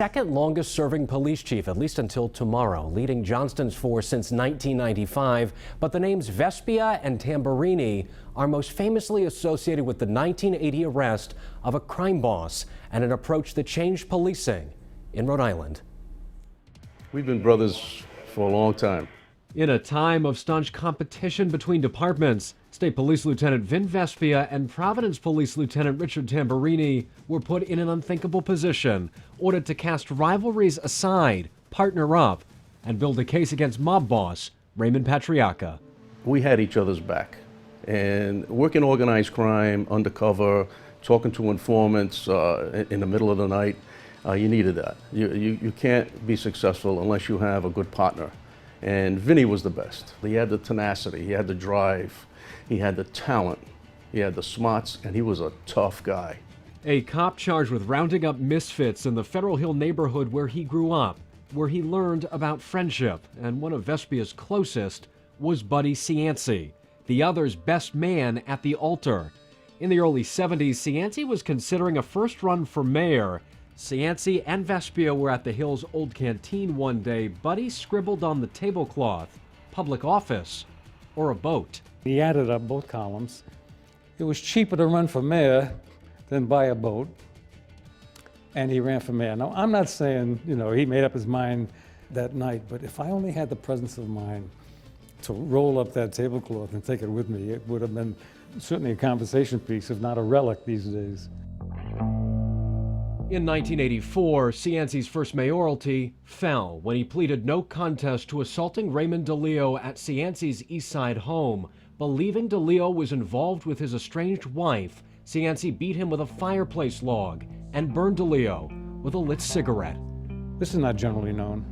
Second longest serving police chief, at least until tomorrow, leading Johnston's force since 1995. But the names Vespia and Tamburini are most famously associated with the 1980 arrest of a crime boss and an approach that changed policing in Rhode Island. We've been brothers for a long time. In a time of staunch competition between departments, State Police Lieutenant Vin Vespia and Providence Police Lieutenant Richard Tamburini were put in an unthinkable position, ordered to cast rivalries aside, partner up, and build a case against mob boss Raymond Patriarca. We had each other's back. And working organized crime, undercover, talking to informants in the middle of the night, you needed that. You can't be successful unless you have a good partner. And Vinny was the best. He had the tenacity, he had the drive, he had the talent, he had the smarts, and he was a tough guy. A cop charged with rounding up misfits in the Federal Hill neighborhood where he grew up, where he learned about friendship, and one of Vespia's closest was Buddy Cianci, the other's best man at the altar. In the early 70s, Cianci was considering a first run for mayor. Cianci and Vespia were at the Hill's old canteen one day. Buddy scribbled on the tablecloth, public office or a boat. He added up both columns. It was cheaper to run for mayor than buy a boat, and he ran for mayor. Now, I'm not saying, he made up his mind that night, but if I only had the presence of mind to roll up that tablecloth and take it with me, it would have been certainly a conversation piece, if not a relic these days. In 1984, Cianci's first mayoralty fell when he pleaded no contest to assaulting Raymond DeLeo at Cianci's East Side home. Believing DeLeo was involved with his estranged wife, Cianci beat him with a fireplace log and burned DeLeo with a lit cigarette. This is not generally known.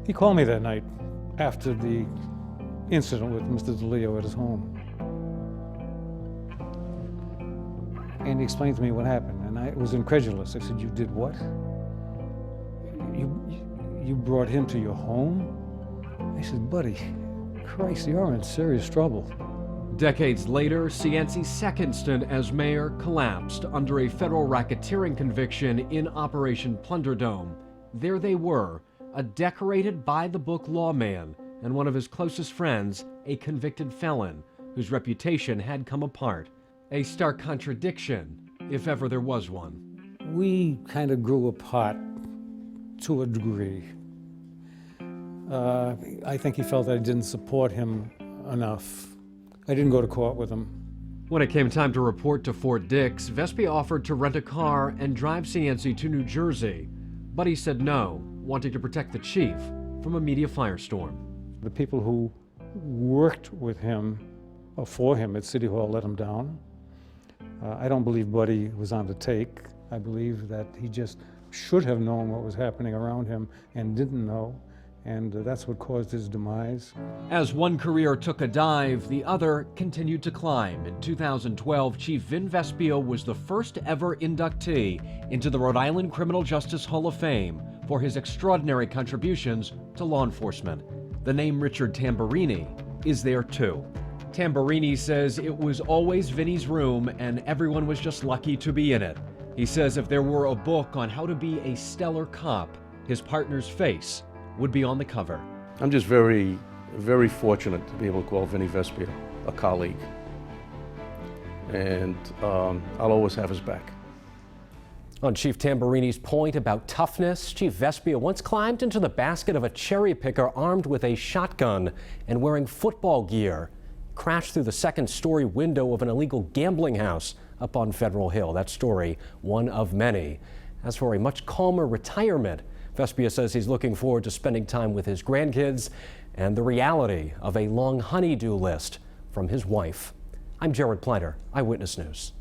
He called me that night after the incident with Mr. DeLeo at his home. And he explained to me what happened, and I was incredulous. I said, "You did what? You brought him to your home?" I said, "Buddy, Christ, you're in serious trouble." Decades later, Cianci's second stint as mayor collapsed under a federal racketeering conviction in Operation Plunderdome. There they were, a decorated by-the-book lawman and one of his closest friends, a convicted felon whose reputation had come apart. A stark contradiction, if ever there was one. We kind of grew apart to a degree. I think he felt that I didn't support him enough. I didn't go to court with him. When it came time to report to Fort Dix, Vespia offered to rent a car and drive Cianci to New Jersey. But he said no, wanting to protect the chief from a media firestorm. The people who worked with him or for him at City Hall let him down. I don't believe Buddy was on the take. I believe that he just should have known what was happening around him and didn't know, and that's what caused his demise. As one career took a dive, the other continued to climb. In 2012, Chief Vin Vespia was the first ever inductee into the Rhode Island Criminal Justice Hall of Fame for his extraordinary contributions to law enforcement. The name Richard Tamburini is there too. Tamburini says it was always Vinny's room and everyone was just lucky to be in it. He says if there were a book on how to be a stellar cop, his partner's face would be on the cover. I'm just very, very fortunate to be able to call Vinny Vespia a colleague. And I'll always have his back. On Chief Tamburini's point about toughness, Chief Vespia once climbed into the basket of a cherry picker armed with a shotgun and wearing football gear. Crashed through the second-story window of an illegal gambling house up on Federal Hill. That story, one of many. As for a much calmer retirement, Vespia says he's looking forward to spending time with his grandkids and the reality of a long honey-do list from his wife. I'm Jared Pleiter, Eyewitness News.